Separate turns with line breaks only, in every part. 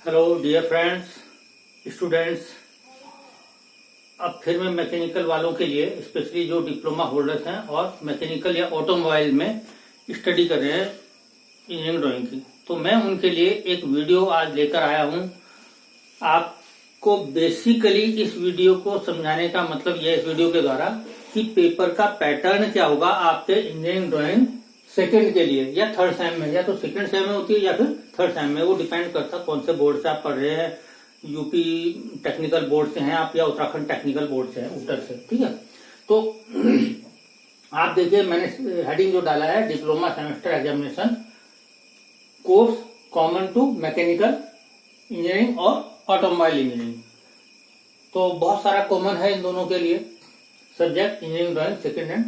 Hello dear friends students. अब फिर मैं मैकेनिकल वालों के लिए स्पेशली जो डिप्लोमा होल्डर्स हैं और मैकेनिकल या ऑटोमोबाइल में स्टडी कर रहे हैं इंजीनियरिंग ड्राइंग की, तो मैं उनके लिए एक वीडियो आज लेकर आया हूं। आपको बेसिकली इस वीडियो को समझाने का मतलब यह इस वीडियो के द्वारा कि पेपर का पैटर्न क्या होगा आपके इंजीनियरिंग ड्राइंग सेकंड के लिए या थर्ड सेम में, या तो सेकंड सेम में होती है या फिर थर्ड सेम में। वो डिपेंड करता है कौन से बोर्ड से आप पढ़ रहे हैं। यूपी टेक्निकल बोर्ड से हैं आप या उत्तराखंड टेक्निकल बोर्ड से हैं, उत्तर से। ठीक है, तो आप देखिए मैंने हेडिंग जो डाला है diploma semester examination course common to mechanical engineering और ऑटोमोबाइल इंजीनियरिंग। तो बहुत सारा कॉमन है इन दोनों के लिए subject engineering drawing second and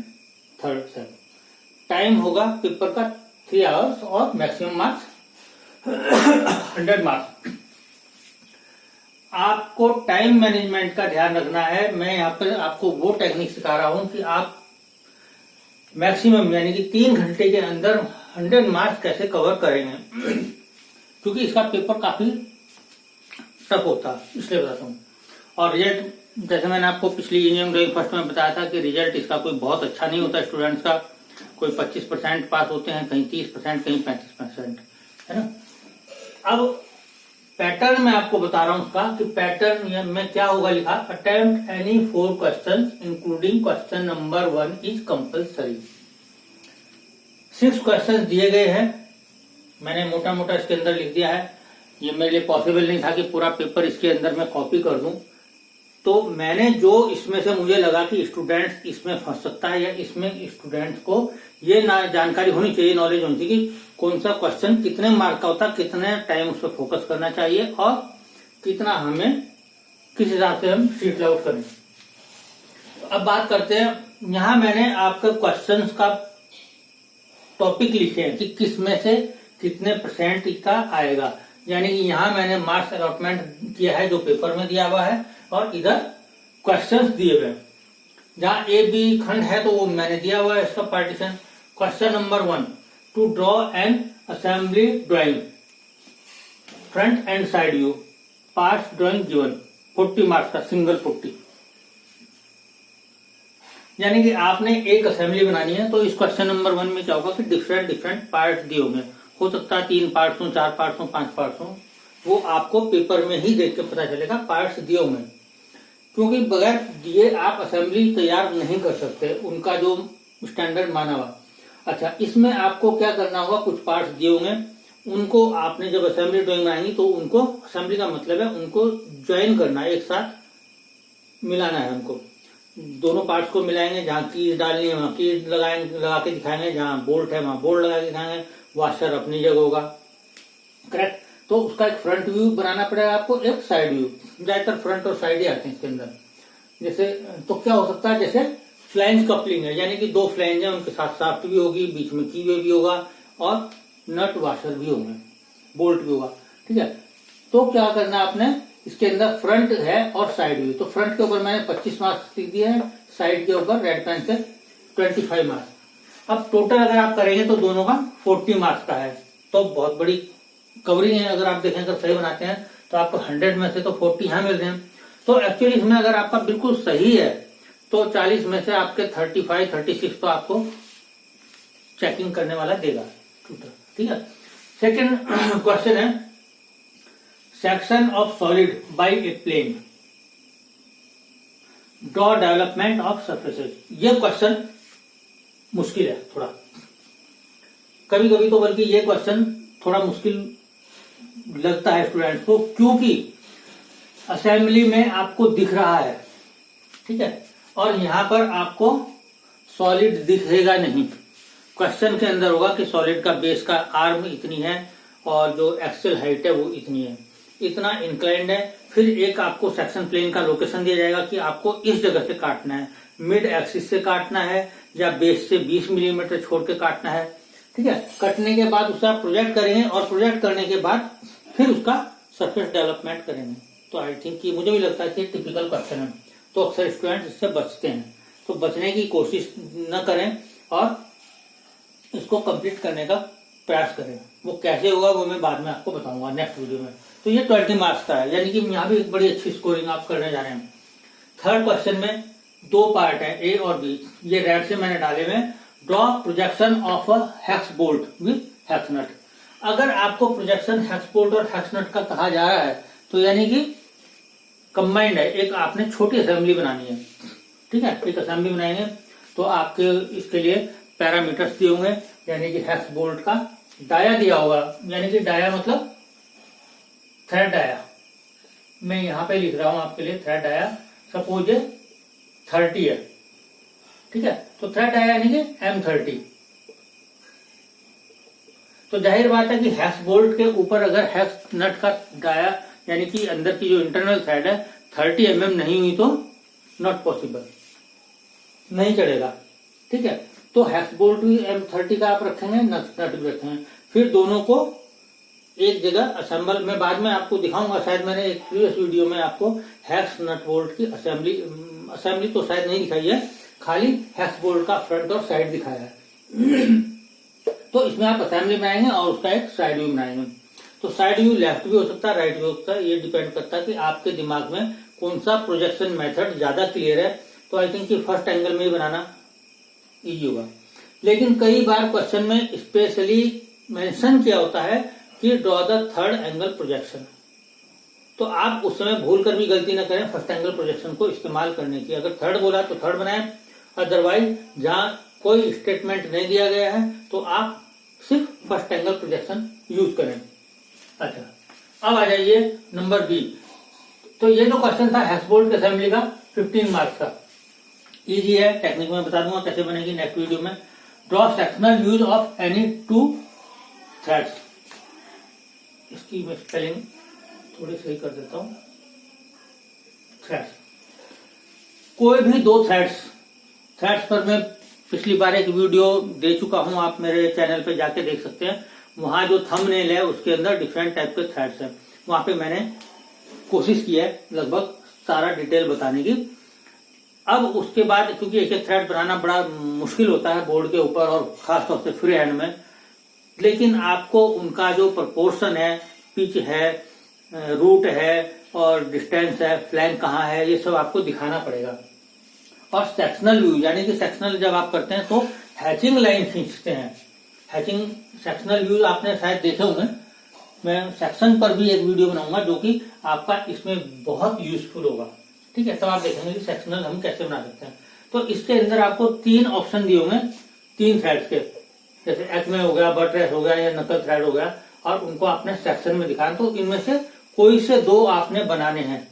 third sem. Time होगा पेपर का 3 आवर्स और मैक्सिमम मार्क्स 100 मार्क्स। आपको टाइम मैनेजमेंट का ध्यान रखना है। मैं यहाँ पर आपको वो टेक्निक सिखा रहा हूं कि आप मैक्सिमम यानी कि 3 घंटे के अंदर 100 मार्क्स कैसे कवर करेंगे, क्योंकि इसका पेपर काफी टफ होता है, इसलिए बताता हूँ। और रिजल्ट जैसे मैंने आपको पिछली इंजीनियरिंग ड्राइंग फर्स्ट में बताया था कि रिजल्ट इसका कोई बहुत अच्छा नहीं होता स्टूडेंट्स का। कोई 25% पास होते हैं, कहीं 30%, कहीं 35%, है ना। अब पैटर्न मैं आपको बता रहा हूं उसका कि पैटर्न में क्या होगा लिखा, attempt any 4 questions including question number 1 is compulsory. 6 questions दिए गए हैं, मैंने मोटा मोटा इसके अंदर लिख दिया है। ये मेरे लिए पॉसिबल नहीं था कि पूरा पेपर इसके अंदर मैं कॉपी कर दूं, तो मैंने जो इसमें से मुझे लगा कि स्टूडेंट्स इसमें फंस सकता है या इसमें स्टूडेंट्स को ये जानकारी होनी चाहिए, नॉलेज होनी चाहिए कि कौन सा क्वेश्चन कितने मार्क का होता है, कितने टाइम उस पर फोकस करना चाहिए और कितना हमें किस हिसाब से हम शीट आउट करें। अब बात करते हैं, यहां मैंने आपके क्वेश्चंस का टॉपिक लिखे हैं कि किस में से कितने परसेंट का आएगा। यानी कि यहां मैंने मार्क्स अलॉटमेंट किया है जो पेपर में दिया हुआ है, और इधर क्वेश्चंस दिए हुए हैं। जहां ए बी खंड है तो वो मैंने दिया हुआ है इसका partition. Question number 1, to draw an assembly drawing front and side view, parts drawing given, 40 marks का सिंगल 40। यानी कि आपने एक असेंबली बनानी है, तो इस क्वेश्चन नंबर 1 में क्या होगा कि डिफरेंट डिफरेंट पार्ट दिए होंगे। हो सकता है 3 पार्ट्स हो, 4 पार्ट्स हो, 5 पार्ट्स हो, वो आपको पेपर में ही देख के पता चलेगा पार्ट्स दिए होंगे, क्योंकि बगैर दिए आप असेंबली तैयार नहीं कर सकते, उनका जो स्टैंडर्ड माना हुआ। अच्छा, इसमें आपको क्या करना होगा, कुछ पार्ट्स दिए होंगे, उनको आपने जब असेंबली ड्राइंग बनाएंगी तो उनको, असेंबली का मतलब है उनको ज्वाइन करना है, एक साथ मिलाना है। उनको दोनों पार्ट्स को मिलाएंगे, जहां कीज डालनी है वहां कीज लगा के दिखाएंगे, जहां बोल्ट है वहां बोल्ट लगा के दिखाएंगे, वॉशर अपनी जगह होगा, करेक्ट। तो उसका एक फ्रंट व्यू बनाना पड़ेगा आपको, एक साइड व्यू। ज्यादातर फ्रंट और साइड ही आते हैं इसके अंदर। जैसे तो क्या हो सकता है, जैसे फ्लैंज कपलिंग है, यानी कि 2 फ्लैंज है, उनके साथ शाफ्ट भी होगी, बीच में कीवे भी होगा और नट वॉशर भी होंगे, बोल्ट भी होगा। ठीक है, तो क्या करना आपने, इसके अंदर फ्रंट है और साइड व्यू। तो फ्रंट के ऊपर मैंने 25 मार्क्स लिख दिए हैं, साइड के ऊपर रेड पेन से 25 मार्क्स। अब टोटल अगर आप करेंगे तो दोनों का 40 मार्क्स का है, तो बहुत बड़ी कवरिंग है। अगर आप देखें, अगर सही बनाते हैं तो आपको 100 में से तो 40 यहां मिल रहे हैं। तो एक्चुअली इसमें अगर आपका बिल्कुल सही है तो 40 में से आपके 35, 36 तो आपको चेकिंग करने वाला देगा। ठीक है, सेकंड क्वेश्चन है, section of solid by a plane, draw development of surfaces. ये क्वेश्चन मुश्किल है थोड़ा, कभी कभी तो बल्कि ये क्वेश्चन थोड़ा मुश्किल लगता है स्टूडेंट्स को, क्योंकि असेंबली में आपको दिख रहा है, ठीक है, और यहां पर आपको सॉलिड दिखेगा नहीं। क्वेश्चन के अंदर होगा कि सॉलिड का बेस का आर्म इतनी है और जो एक्सेल हाइट है वो इतनी है, इतना इंक्लाइंड है। फिर एक आपको सेक्शन प्लेन का लोकेशन दिया जाएगा कि आपको इस जगह से काटना है, मिड एक्सिस से काटना है या बेस से 20 मिलीमीटर छोड़ के काटना है। ठीक है, कटने के बाद उसे आप प्रोजेक्ट करेंगे और प्रोजेक्ट करने के बाद फिर उसका सरफेस डेवलपमेंट करेंगे। तो आई थिंक कि मुझे भी लगता है कि टिपिकल क्वेश्चन है, तो अक्सर स्टूडेंट इससे बचते हैं। तो बचने की कोशिश न करें और इसको कंप्लीट करने का प्रयास करें। वो कैसे होगा वो मैं बाद में आपको बताऊंगा नेक्स्ट वीडियो में। तो ये 20 मार्क्स का है, यानी कि यहाँ भी एक बड़ी अच्छी स्कोरिंग आप करने जा रहे हैं। थर्ड क्वेश्चन में 2 पार्ट है, ए और बी। ये रेड से मैंने डाले हुए। Draw projection of a hex bolt with hex nut. अगर आपको प्रोजेक्शन हेक्स बोल्ट और हेक्स नट का कहा जा रहा है तो यानी कि कंबाइंड है, एक आपने छोटी असेंबली बनानी है, ठीक है। एक असेंबली बनाएंगे तो आपके इसके लिए पैरामीटर्स दिए होंगे, यानी कि हेक्स बोल्ट का डाया दिया होगा, यानी कि डाया मतलब थ्रेड डाया। मैं यहां पे लिख रहा हूं आपके लिए थ्रेड डाया। सपोज 30 है, ठीक है, तो थ्रेड डाया यानी कि M30। तो जाहिर बात है कि हेक्स बोल्ट के ऊपर अगर हेक्स नट का डाया यानी कि अंदर की जो इंटरनल थ्रेड है 30 mm नहीं हुई तो नॉट पॉसिबल, नहीं चढ़ेगा, ठीक है। तो हेक्स बोल्ट भी M30 का आप रखेंगे, नट भी रखेंगे, फिर दोनों को एक जगह असेंबल। मैं बाद में आपको दिखाऊंगा, शायद मैंने एक प्रीवियस वीडियो में आपको हेक्स नट बोल्ट की असेंबली तो शायद नहीं दिखाई है, खाली हेक्स बोल्ट का फ्रंट और साइड दिखाया है। तो इसमें आप असेंबली बनाएंगे और उसका एक साइड व्यू बनाएंगे। तो साइड व्यू लेफ्ट भी हो सकता है, राइट भी हो सकता है, ये डिपेंड करता है कि आपके दिमाग में कौन सा प्रोजेक्शन मेथड ज्यादा क्लियर है। तो आई थिंक कि फर्स्ट एंगल में ही बनाना इजी होगा। लेकिन कई बार क्वेश्चन में स्पेशली मेंशन किया होता है कि draw the third angle projection, तो आप उस समय भूल कर भी गलती न करें फर्स्ट एंगल प्रोजेक्शन को इस्तेमाल करने की। अगर थर्ड बोला तो थर्ड बनाएं, अदरवाइज जहां कोई स्टेटमेंट नहीं दिया गया है तो आप सिर्फ फर्स्ट एंगल प्रोजेक्शन यूज करें। अच्छा, अब आ जाइए नंबर बी। तो ये जो क्वेश्चन था हेक्स बोल्ट के असेंबली का 15 मार्क्स का, इजी है, टेक्निक में बता दूंगा कैसे बनेगी नेक्स्ट वीडियो में। Draw sectional views of any 2 threads. इसकी मैं स्पेलिंग थोड़ी सही कर देता हूं। थ्रेड्स, कोई भी 2 थ्रेड्स पर मैं पिछली बार एक वीडियो दे चुका हूं, आप मेरे चैनल पे जाके देख सकते हैं। वहां जो थंबनेल है उसके अंदर डिफरेंट टाइप के थ्रेड्स हैं, वहां पे मैंने कोशिश की है लगभग सारा डिटेल बताने की। अब उसके बाद क्योंकि एक एक थ्रेड बनाना बड़ा मुश्किल होता है बोर्ड के ऊपर और खासतौर से फ्री हैंड में, लेकिन आपको उनका जो प्रोपोर्शन है, पिच है, रूट है और डिस्टेंस है, फ्लैंक कहाँ है, ये सब आपको दिखाना पड़ेगा। और सेक्शनल व्यू यानी कि सेक्शनल जब आप करते हैं तो हैचिंग लाइन खींचते हैं। हैचिंग सेक्शनल व्यू आपने शायद देखे होंगे, मैं सेक्शन पर भी एक वीडियो बनाऊंगा जो कि आपका इसमें बहुत यूजफुल होगा, ठीक है। तब आप देखेंगे कि सेक्शनल हम कैसे बना सकते हैं। तो इसके अंदर आपको 3 ऑप्शन दिए होंगे 3 थ्रेड्स के, जैसे एक्मे हो गया, बटरेस हो गया या नकल थ्रेड हो गया, और उनको आपने सेक्शन में दिखाना। तो इनमें से कोई से 2 आपने बनाने हैं,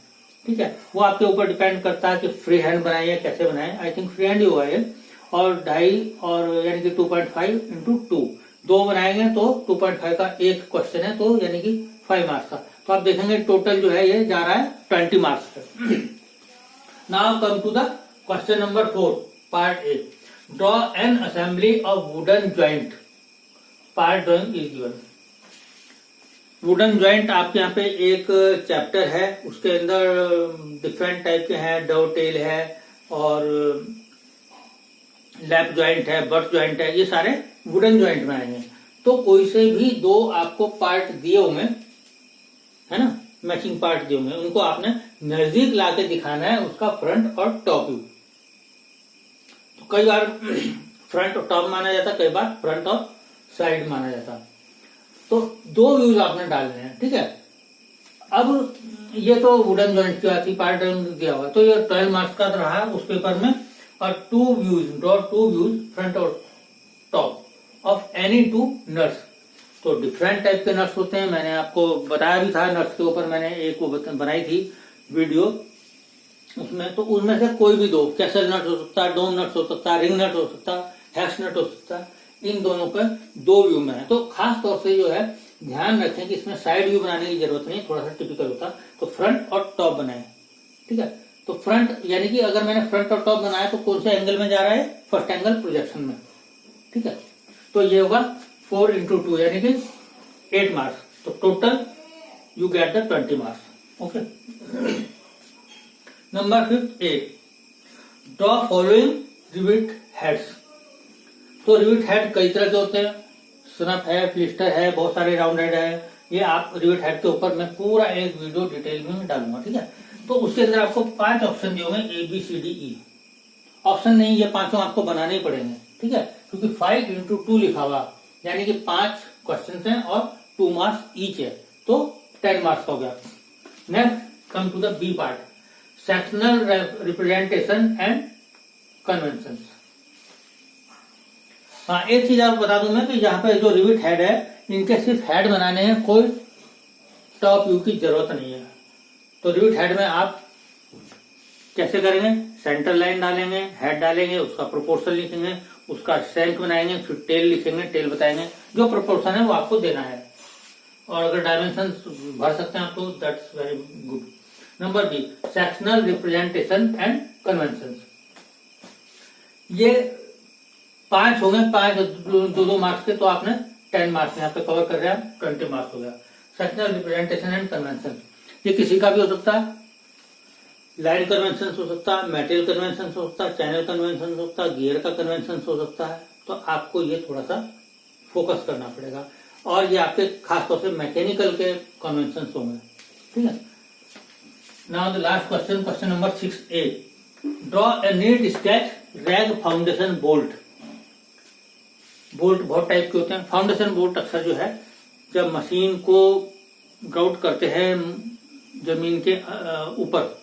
ठीक है। वो आपके ऊपर डिपेंड करता है कि फ्री हैंड बनाए या कैसे बनाए। आई थिंक फ्री हैंड ही होगा ये। और 2.5 और यानी कि 2.5 into 2 2 बनाएंगे तो 2.5 का एक क्वेश्चन है, तो यानी कि 5 मार्क्स का। तो आप देखेंगे टोटल जो है ये जा रहा है 20 मार्क्स पे। Now come to the question number 4 part A. Draw an assembly of wooden joint. Part drawing is given. Wooden joint आपके यहाँ पे एक चैप्टर है, उसके अंदर डिफरेंट टाइप के हैं, डव टेल है और लैप ज्वाइंट है, बट ज्वाइंट है, ये सारे वुडन ज्वाइंट में आएंगे। तो कोई से भी 2 आपको पार्ट दिए होंगे, है ना, मैचिंग पार्ट दिए होंगे, उनको आपने नजदीक लाके दिखाना है उसका फ्रंट और टॉप व्यू। तो कई बार फ्रंट और टॉप माना जाता, कई बार फ्रंट और साइड माना जाता। तो 2 व्यूज आपने डालने हैं, ठीक है। अब ये तो वुडन ज्वाइंट की आती पार्ट ड्राइंग दिया हुआ, तो ये 12 मार्क्स का रहा उस पेपर में। और 2 व्यूज, ड्रॉ 2 व्यूज फ्रंट और टॉप ऑफ एनी 2 नट्स। तो डिफरेंट टाइप के नट्स होते हैं, मैंने आपको बताया भी था, नट्स के ऊपर मैंने एक वो बनाई थी वीडियो उसमें। तो उनमें से कोई भी 2, कैसल नट हो सकता है, डोम नट्स हो सकता है, रिंग नट हो सकता है, हैश नट हो सकता है, इन दोनों पे 2 व्यू में है। तो खास तौर से जो है ध्यान रखें कि इसमें साइड व्यू बनाने की जरूरत नहीं, थोड़ा सा टिपिकल होता, तो फ्रंट और टॉप बनाए, ठीक है। तो फ्रंट यानी कि अगर मैंने फ्रंट और टॉप बनाया तो कौन से एंगल में जा रहा है, फर्स्ट एंगल प्रोजेक्शन में, ठीक है। तो ये होगा 4 into 2 यानी कि 8 मार्क्स। तो total you get the 20 marks, okay. Number 5 A. Draw following rivet heads. तो रिविट हेड कई तरह के होते हैं, स्नप है, फ्लिस्टर है, बहुत सारे राउंड हेड है, ये आप रिवेट हेड के ऊपर मैं पूरा एक वीडियो डिटेल में डालूंगा, ठीक है। तो उसके अंदर आपको 5 ऑप्शन दिए होंगे, ABCDE। ऑप्शन नहीं, ये 5 आपको बनाने ही पड़ेंगे, ठीक है, क्योंकि 5 into 2 लिखा हुआ, यानी कि 5 क्वेश्चन हैं और 2 मार्क्स ईच है, तो 10 मार्क्स हो गया। Next come to the B part, sectional representation and convention. हाँ, एक चीज आपको बता दूं मैं कि यहाँ पे जो रिविट हेड है, इनके सिर्फ हेड बनाने हैं, कोई टॉप व्यू की जरूरत नहीं है। तो रिविट हेड में आप कैसे करेंगे, सेंटर लाइन डालेंगे, हेड डालेंगे, उसका प्रोपोर्शन लिखेंगे, उसका शैंक बनाएंगे, फिर टेल लिखेंगे, टेल बताएंगे, जो प्रोपोर्शन है वो आपको देना है। और अगर डायमेंशन भर सकते हैं आप तो that's very good. Number B, sectional representation and convention. ये 5 हो गए, 5 2 मार्क्स के, तो आपने 10 मार्क्स यहाँ पे कवर कर रहे हैं, 20 मार्क्स हो गया। सेक्शनल रिप्रेजेंटेशन एंड कन्वेंशन, ये किसी का भी हो सकता है, लाइन कन्वेंशन हो सकता है, मेटेरियल कन्वेंशन हो सकता है, चैनल कन्वेंशन हो सकता है, गियर का कन्वेंशन हो सकता है। तो आपको ये थोड़ा सा फोकस करना पड़ेगा, और ये आपके खासतौर से मैकेनिकल के कन्वेंशन होंगे, ठीक है। Now the last question, question number 6A, draw a NEET sketch rag foundation bolt. Bolt बहुत टाइप के होते हैं। फाउंडेशन बोल्ट अक्सर जो है, जब मशीन को ग्राउट करते हैं जमीन के ऊपर,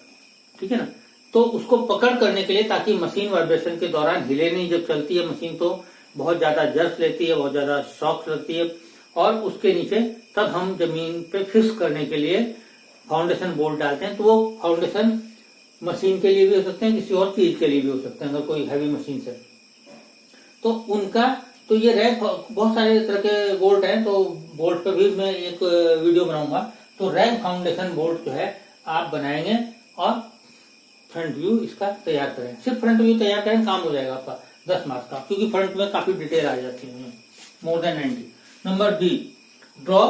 ठीक है ना, तो उसको पकड़ करने के लिए, ताकि मशीन वाइब्रेशन के दौरान हिले नहीं। जब चलती है मशीन तो बहुत ज्यादा जर्क लेती है, बहुत ज्यादा शॉक लगती है, और उसके नीचे तब हम जमीन पे फिक्स करने के लिए फाउंडेशन बोल्ट डालते हैं। तो वो फाउंडेशन मशीन के लिए भी हो सकते हैं, किसी और चीज के लिए भी हो सकते हैं, अगर कोई हैवी मशीन से। तो उनका, तो ये रैग, बहुत सारे तरह के बोल्ट हैं, तो बोल्ट पे भी मैं एक वीडियो बनाऊंगा। तो रैग फाउंडेशन बोल्ट जो है आप बनाएंगे, और फ्रंट व्यू इसका तैयार करें। सिर्फ फ्रंट व्यू तैयार करें, काम हो जाएगा आपका 10 मार्क्स का, क्योंकि फ्रंट में काफी डिटेल आ जाती है, more than 90। Number B, draw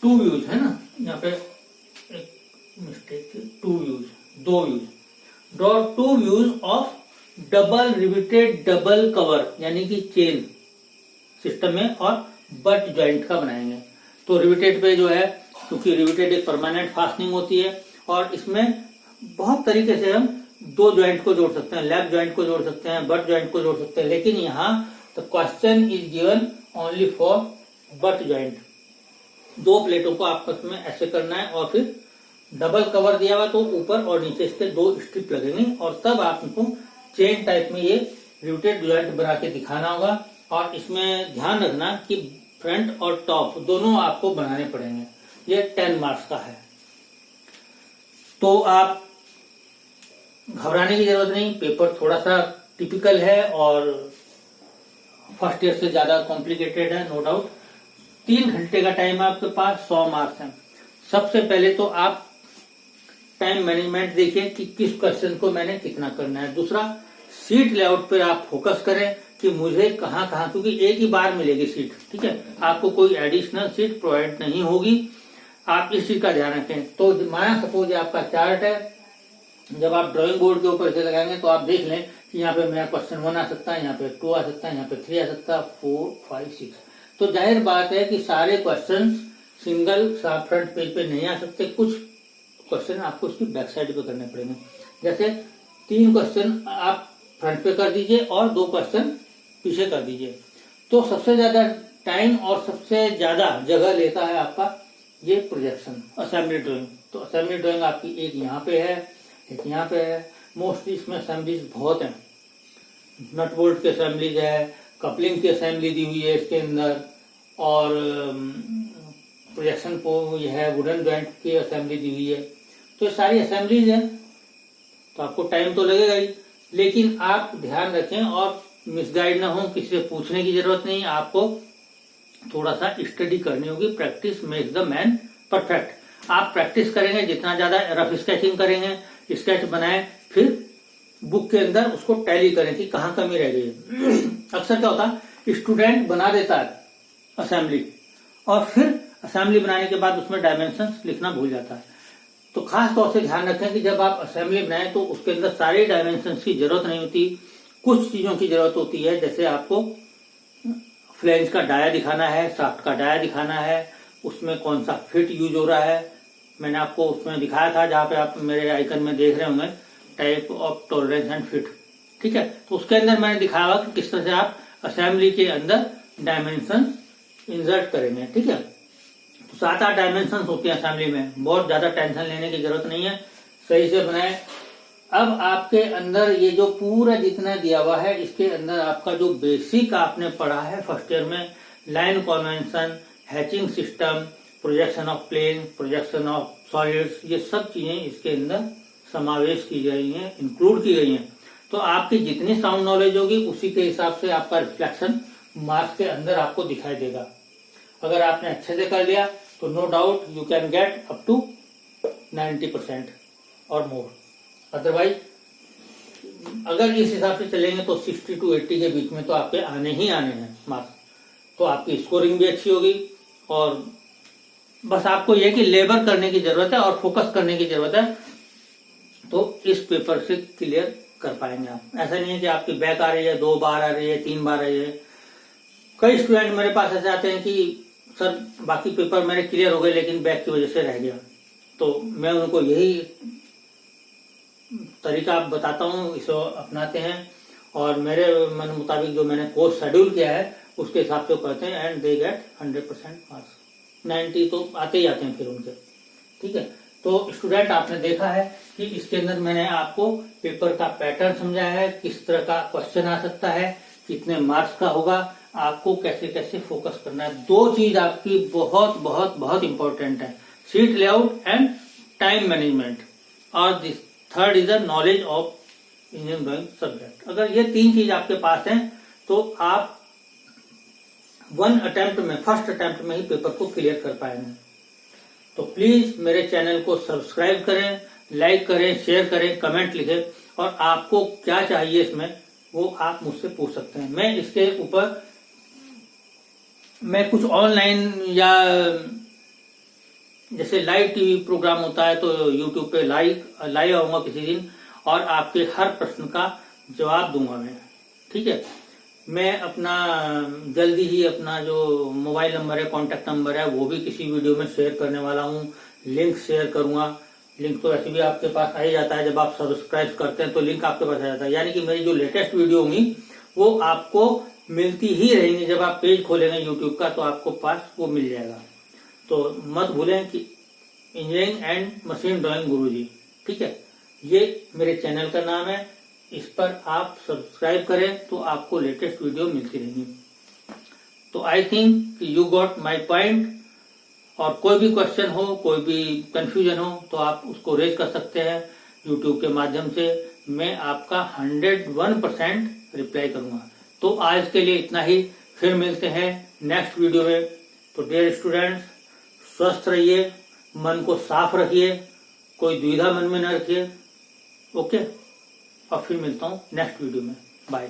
2 views, है ना, यहाँ पे एक मिस्टेक थी, 2 views, 2 views. Draw 2 views of double riveted double cover, यानी कि चेन सिस्टम में, और बट जॉइंट का बनाएंगे। तो रिविटेड पे जो है, क्योंकि रिविटेड एक परमानेंट फास्टनिंग होती है, और इसमें बहुत तरीके से हम 2 जॉइंट को जोड़ सकते हैं, लेफ्ट जॉइंट को जोड़ सकते हैं, बट जॉइंट को जोड़ सकते हैं, लेकिन यहाँ the question is given only for butt joint. 2 प्लेटों को आपस में ऐसे करना है, और फिर डबल कवर दिया हुआ, तो ऊपर और नीचे इसके 2 स्ट्रिप लगेंगे, और तब आपको चेन टाइप में ये रिविटेड जॉइंट बना के दिखाना होगा। और इसमें ध्यान रखना कि फ्रंट और टॉप दोनों आपको बनाने पड़ेंगे। ये 10 मार्क्स का है, तो आप घबराने की जरूरत नहीं। पेपर थोड़ा सा टिपिकल है, और फर्स्ट ईयर से ज्यादा कॉम्प्लिकेटेड है, नो डाउट। 3 घंटे का टाइम है आपके पास, 100 मार्क्स हैं। सबसे पहले तो आप टाइम मैनेजमेंट देखिए कि किस क्वेश्चन को मैंने कितना करना है। दूसरा, सीट लेआउट पे आप फोकस करें कि मुझे कहाँ कहाँ, क्योंकि एक ही बार मिलेगी सीट, ठीक है, आपको कोई एडिशनल सीट प्रोवाइड नहीं होगी। आप इस चीज का ध्यान रखें। तो माना सपोज आपका चार्ट है, जब आप ड्राइंग बोर्ड के ऊपर इसे लगाएंगे तो आप देख लें कि यहाँ पे मेरा क्वेश्चन 1 आ सकता है, यहाँ पे 2 आ सकता है, यहाँ पे 3 आ सकता है, 4, 5, 6। तो जाहिर बात है कि सारे क्वेश्चन सिंगल फ्रंट पेज पे नहीं आ सकते। कुछ क्वेश्चन आपको उसकी बैक साइड पे करने पड़ेंगे। जैसे 3 क्वेश्चन आप फ्रंट पे कर दीजिए और 2 क्वेश्चन पीछे कर दीजिए। तो सबसे ज्यादा टाइम और सबसे ज्यादा जगह लेता है आपका ये प्रोजेक्शन, असेंबली ड्राइंग। तो असेंबली ड्राइंग आपकी एक यहाँ पे है, एक यहाँ पे है। मोस्टली इसमें असेंबलीज बहुत हैं, नट बोल्ट की असेंबलीज है, कपलिंग की असेंबली दी हुई है इसके अंदर, और प्रोजेक्शन को ये है, वुडन जॉइंट की असेंबली दी हुई है। तो सारी असेंबलीज हैं, तो आपको टाइम तो लगेगा ही, लेकिन आप ध्यान रखें और मिसगाइड ना हो, किसी से पूछने की जरूरत नहीं। आपको थोड़ा सा स्टडी करनी होगी। Practice makes the man perfect. आप प्रैक्टिस करेंगे, जितना ज्यादा रफ स्केचिंग करेंगे, स्केच बनाए, फिर बुक के अंदर उसको टैली करें कि कहाँ कमी रह गई। अक्सर क्या होता है, स्टूडेंट बना देता है असेंबली, और फिर असेंबली बनाने के बाद उसमें डायमेंशंस लिखना भूल जाता है। तो खास तौर से ध्यान रखें कि जब आप असेंबली बनाएं तो उसके अंदर सारे डायमेंशंस की जरूरत नहीं होती, कुछ चीजों की जरूरत होती है। जैसे आपको फ्लेंज का डाया दिखाना है, शाफ्ट का डाया दिखाना है, उसमें कौन सा फिट यूज हो रहा है। मैंने आपको उसमें दिखाया था, जहां पे आप मेरे आइकन में देख रहे होंगे, type of tolerance and fit. ठीक है, तो उसके अंदर मैंने दिखाया कि किस तरह से आप असेंबली के अंदर डायमेंशन इंसर्ट करेंगे। ठीक है, तो 7-8 डायमेंशन होती है असेंबली में, बहुत ज्यादा टेंशन लेने की जरूरत नहीं है, सही से बनाए। अब आपके अंदर ये जो पूरा जितना दिया हुआ है, इसके अंदर आपका जो बेसिक आपने पढ़ा है फर्स्ट ईयर में, line convention, hatching system, projection of plane, projection of solids, ये सब चीजें इसके अंदर समावेश की गई हैं, इंक्लूड की गई हैं। तो आपकी जितनी साउंड नॉलेज होगी उसी के हिसाब से आपका रिफ्लेक्शन मार्क्स के अंदर आपको दिखाई देगा। अगर आपने अच्छे से कर लिया तो no doubt you can get up to 90% और मोर। अदरवाइज अगर इस हिसाब से चलेंगे तो 60 to 80 के बीच में तो आपके आने ही आने हैं मार्क्स, तो आपकी स्कोरिंग भी अच्छी होगी। और बस आपको यह कि लेबर करने की जरूरत है और फोकस करने की जरूरत है, तो इस पेपर से क्लियर कर पाएंगे आप। ऐसा नहीं है कि आपकी बैक आ रही है, 2 बार आ रही है, 3 बार आ रही है। कई स्टूडेंट मेरे पास ऐसे आते हैं कि सर बाकी पेपर मेरे क्लियर हो गए लेकिन बैक की वजह से रह गया, तो मैं उनको यही तरीका बताता हूँ, इसे अपनाते हैं और मेरे मन मुताबिक जो मैंने कोर्स शेड्यूल किया है उसके हिसाब से करते हैं एंड दे गेट 100% मार्क्स। 90 तो आते ही आते हैं फिर उनके। ठीक है, तो स्टूडेंट आपने देखा है कि इसके अंदर मैंने आपको पेपर का पैटर्न समझाया है, किस तरह का क्वेश्चन आ सकता है, कितने मार्क्स का होगा, आपको कैसे कैसे फोकस करना है। 2 चीज आपकी बहुत बहुत बहुत इंपॉर्टेंट है, sheet layout and time management, और this third is the knowledge of engineering drawing subject. अगर ये 3 चीज आपके पास हैं तो आप 1 अटेम्प्ट में, फर्स्ट अटेम्प्ट में ही पेपर को क्लियर कर पाएंगे। तो प्लीज मेरे चैनल को सब्सक्राइब करें, लाइक करें, शेयर करें, कमेंट लिखें, और आपको क्या चाहिए इसमें वो आप मुझसे पूछ सकते हैं। मैं इसके ऊपर मैं कुछ ऑनलाइन या जैसे लाइव टीवी प्रोग्राम होता है तो यूट्यूब पे लाइव आऊंगा किसी दिन और आपके हर प्रश्न का जवाब दूंगा मैं। ठीक है, मैं अपना जल्दी ही अपना जो मोबाइल नंबर है, कॉन्टेक्ट नंबर है, वो भी किसी वीडियो में शेयर करने वाला हूँ, लिंक शेयर करूंगा। लिंक तो ऐसे भी आपके पास आ ही जाता है, जब आप सब्सक्राइब करते हैं तो लिंक आपके पास आ जाता है, यानी कि मेरी जो लेटेस्ट वीडियो होंगी वो आपको मिलती ही रहेंगी। जब आप पेज खोलेंगे यूट्यूब का तो आपको पास वो मिल जाएगा। तो मत भूलें कि इंजीनियरिंग एंड मशीन ड्राइंग गुरुजी, ठीक है, ये मेरे चैनल का नाम है, इस पर आप सब्सक्राइब करें तो आपको लेटेस्ट वीडियो मिलती रहेंगी। तो I think you got my point, और कोई भी क्वेश्चन हो, कोई भी कंफ्यूजन हो तो आप उसको रेज कर सकते हैं यूट्यूब के माध्यम से, मैं आपका 101% रिप्लाई करूंगा। तो आज के लिए इतना ही, फिर मिलते हैं नेक्स्ट वीडियो में। तो डियर स्टूडेंट्स, स्वस्थ रहिए, मन को साफ रखिए, कोई दुविधा मन में न रखिए। ओके, और फिर मिलता हूँ नेक्स्ट वीडियो में। बाय।